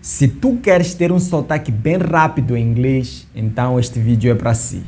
Se tu queres ter um sotaque bem rápido em inglês, então este vídeo é para si.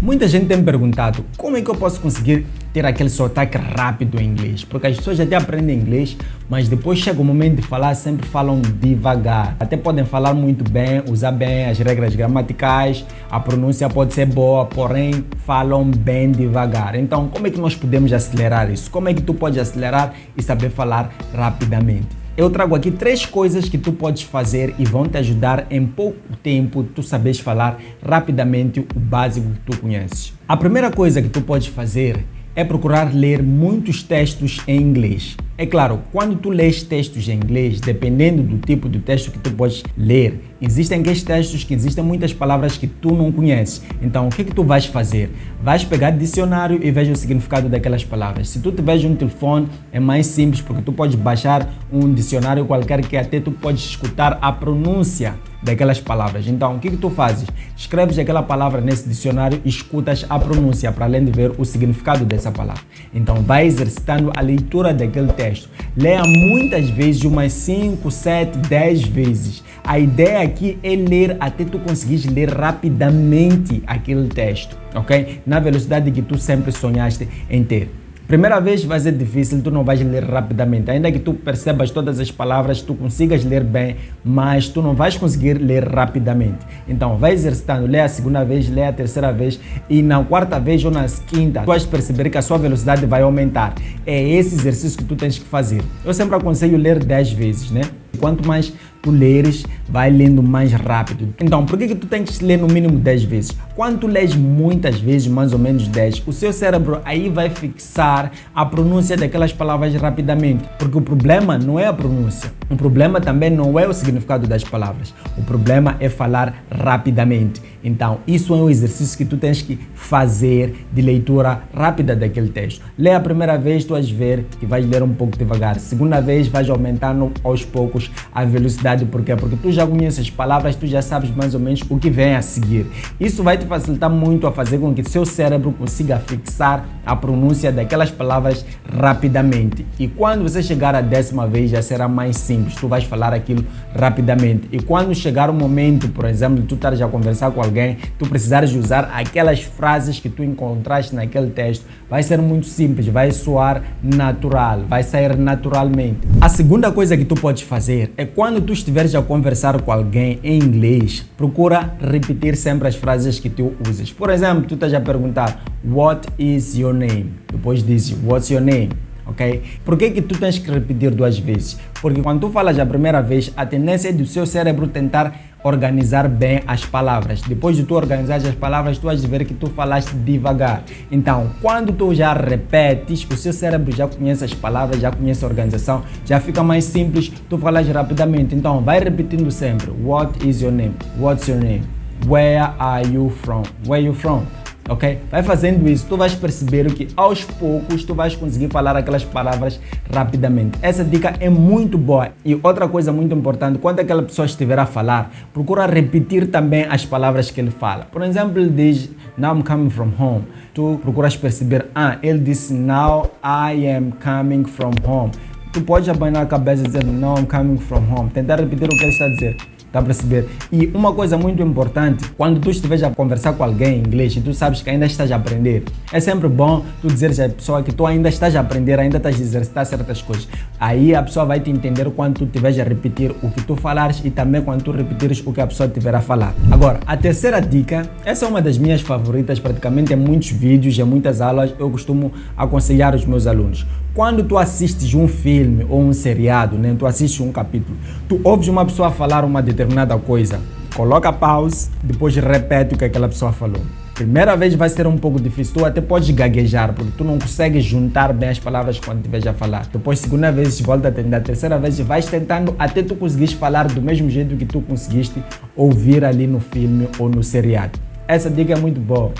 Muita gente tem me perguntado como é que eu posso conseguir ter aquele sotaque rápido em inglês, porque as pessoas até aprendem inglês, mas depois chega o momento de falar, sempre falam devagar. Até podem falar muito bem, usar bem as regras gramaticais, a pronúncia pode ser boa, porém falam bem devagar. Então, como é que nós podemos acelerar isso? Como é que tu pode acelerar e saber falar rapidamente? Eu trago aqui 3 coisas que tu podes fazer e vão te ajudar em pouco tempo tu saberes falar rapidamente o básico que tu conheces. A primeira coisa que tu podes fazer é procurar ler muitos textos em inglês. É claro, quando tu lês textos em inglês, dependendo do tipo de texto que tu podes ler, existem aqueles textos que existem muitas palavras que tu não conheces. Então, o que tu vais fazer? Vais pegar dicionário e veja o significado daquelas palavras. Se tu tiveres um telefone, é mais simples, porque tu podes baixar um dicionário qualquer que até tu podes escutar a pronúncia daquelas palavras. Então, o que tu fazes? Escreves aquela palavra nesse dicionário e escutas a pronúncia, para além de ver o significado dessa palavra. Então, vai exercitando a leitura daquele texto. Leia muitas vezes, umas 5, 7, 10 vezes. A ideia aqui é ler até tu conseguires ler rapidamente aquele texto, ok? Na velocidade que tu sempre sonhaste em ter. Primeira vez vai ser difícil, tu não vais ler rapidamente. Ainda que tu percebas todas as palavras, tu consigas ler bem, mas tu não vais conseguir ler rapidamente. Então, vai exercitando, lê a segunda vez, lê a terceira vez e na quarta vez ou na quinta, tu vais perceber que a sua velocidade vai aumentar. É esse exercício que tu tens que fazer. Eu sempre aconselho ler 10 vezes, né? Quanto mais tu leres, vai lendo mais rápido. Então, por que tu tens que ler no mínimo 10 vezes? Quando tu lês muitas vezes, mais ou menos 10, o seu cérebro aí vai fixar a pronúncia daquelas palavras rapidamente. Porque o problema não é a pronúncia. O problema também não é o significado das palavras. O problema é falar rapidamente. Então, isso é um exercício que tu tens que fazer de leitura rápida daquele texto. Lê a primeira vez, tu vais ver que vais ler um pouco devagar. Segunda vez, vais aumentando aos poucos a velocidade. Por quê? Porque tu já conheces as palavras, tu já sabes mais ou menos o que vem a seguir. Isso vai te facilitar muito a fazer com que seu cérebro consiga fixar a pronúncia daquelas palavras rapidamente. E quando você chegar à 10ª vez, já será mais simples. Tu vais falar aquilo rapidamente. E quando chegar o momento, por exemplo, tu estares a conversar com alguém, tu precisares usar aquelas frases que tu encontraste naquele texto, vai ser muito simples, vai soar natural, vai sair naturalmente. A segunda coisa que tu podes fazer é quando tu estiveres a conversar com alguém em inglês, procura repetir sempre as frases que tu usas. Por exemplo, tu estás a perguntar "What is your name?" Depois diz "What's your name?" Ok? Por que tu tens que repetir 2 vezes? Porque quando tu falas a primeira vez, a tendência é do seu cérebro tentar organizar bem as palavras. Depois de tu organizar as palavras, tu vais ver que tu falaste devagar. Então, quando tu já repetes, o seu cérebro já conhece as palavras, já conhece a organização, já fica mais simples, tu falas rapidamente. Então, vai repetindo sempre. What is your name? What's your name? Where are you from? Where are you from? Ok? Vai fazendo isso, tu vais perceber que aos poucos tu vais conseguir falar aquelas palavras rapidamente. Essa dica é muito boa. E outra coisa muito importante, quando aquela pessoa estiver a falar, procura repetir também as palavras que ele fala. Por exemplo, ele diz "Now I'm coming from home". Tu procuras perceber, ele disse "Now I am coming from home". Tu pode abanar a cabeça e dizer "Now I'm coming from home". Tentar repetir o que ele está a dizer. Está a perceber? E uma coisa muito importante, quando tu estiveres a conversar com alguém em inglês e tu sabes que ainda estás a aprender, é sempre bom tu dizeres à pessoa que tu ainda estás a aprender, ainda estás a exercitar certas coisas. Aí a pessoa vai te entender quando tu estiveres a repetir o que tu falares e também quando tu repetires o que a pessoa estiver a falar. Agora, a terceira dica, essa é uma das minhas favoritas, praticamente em muitos vídeos, em muitas aulas, eu costumo aconselhar os meus alunos. Quando tu assistes um filme ou um seriado, né, tu assistes um capítulo, tu ouves uma pessoa falar uma determinada coisa, coloca pause, depois repete o que aquela pessoa falou. Primeira vez vai ser um pouco difícil, tu até podes gaguejar, porque tu não consegues juntar bem as palavras quando estiveres a falar. Depois, segunda vez, volta a tentar, terceira vez, vais tentando até tu conseguires falar do mesmo jeito que tu conseguiste ouvir ali no filme ou no seriado. Essa dica é muito boa,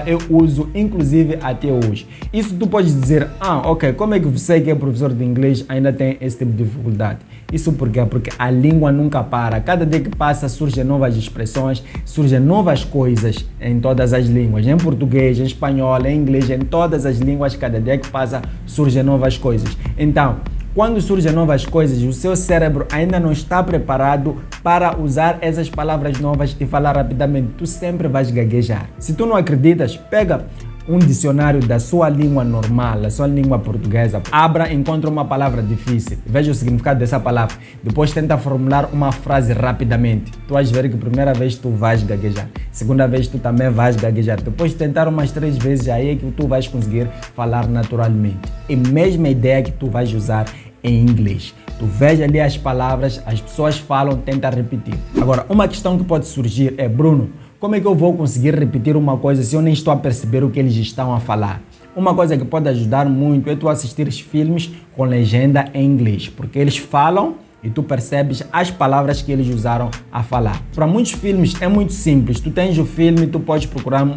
eu uso inclusive até hoje. Isso tu podes dizer, ok, como é que você que é professor de inglês ainda tem esse tipo de dificuldade? Isso por quê? Porque a língua nunca para, cada dia que passa surgem novas expressões, surgem novas coisas em todas as línguas, em português, em espanhol, em inglês, em todas as línguas, cada dia que passa surgem novas coisas. Então, quando surgem novas coisas, o seu cérebro ainda não está preparado para usar essas palavras novas e falar rapidamente. Tu sempre vais gaguejar. Se tu não acreditas, pega um dicionário da sua língua normal, da sua língua portuguesa, abra, encontra uma palavra difícil, veja o significado dessa palavra, depois tenta formular uma frase rapidamente. Tu vais ver que primeira vez tu vais gaguejar, segunda vez tu também vais gaguejar, depois de tentar umas 3 vezes, aí é que tu vais conseguir falar naturalmente. E mesma ideia que tu vais usar em inglês. Tu veja ali as palavras, as pessoas falam, tenta repetir. Agora, uma questão que pode surgir é, Bruno, como é que eu vou conseguir repetir uma coisa se eu nem estou a perceber o que eles estão a falar? Uma coisa que pode ajudar muito é tu assistir filmes com legenda em inglês, porque eles falam e tu percebes as palavras que eles usaram a falar. Para muitos filmes é muito simples, tu tens o filme, tu podes procurar,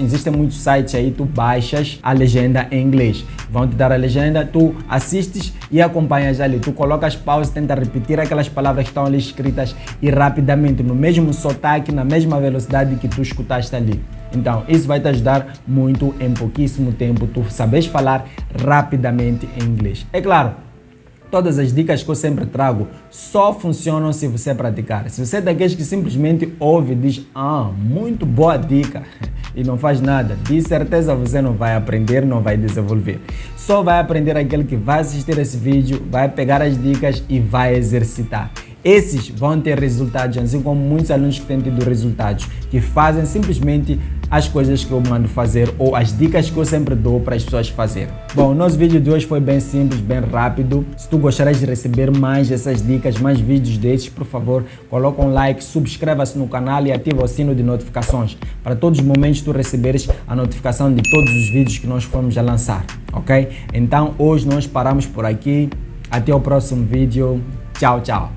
existem muitos sites aí, tu baixas a legenda em inglês, vão te dar a legenda, tu assistes e acompanhas ali, tu colocas pausa, tenta repetir aquelas palavras que estão ali escritas e rapidamente, no mesmo sotaque, na mesma velocidade que tu escutaste ali. Então, isso vai te ajudar muito em pouquíssimo tempo, tu sabes falar rapidamente em inglês. É claro, todas as dicas que eu sempre trago só funcionam se você praticar. Se você é daqueles que simplesmente ouve e diz, muito boa dica, e não faz nada, de certeza você não vai aprender, não vai desenvolver. Só vai aprender aquele que vai assistir esse vídeo, vai pegar as dicas e vai exercitar. Esses vão ter resultados, assim como muitos alunos que têm tido resultados, que fazem simplesmente as coisas que eu mando fazer ou as dicas que eu sempre dou para as pessoas fazerem. Bom, o nosso vídeo de hoje foi bem simples, bem rápido. Se tu gostares de receber mais dessas dicas, mais vídeos desses, por favor, coloca um like, subscreva-se no canal e ativa o sino de notificações para todos os momentos tu receberes a notificação de todos os vídeos que nós formos a lançar, ok? Então, hoje nós paramos por aqui. Até o próximo vídeo. Tchau, tchau.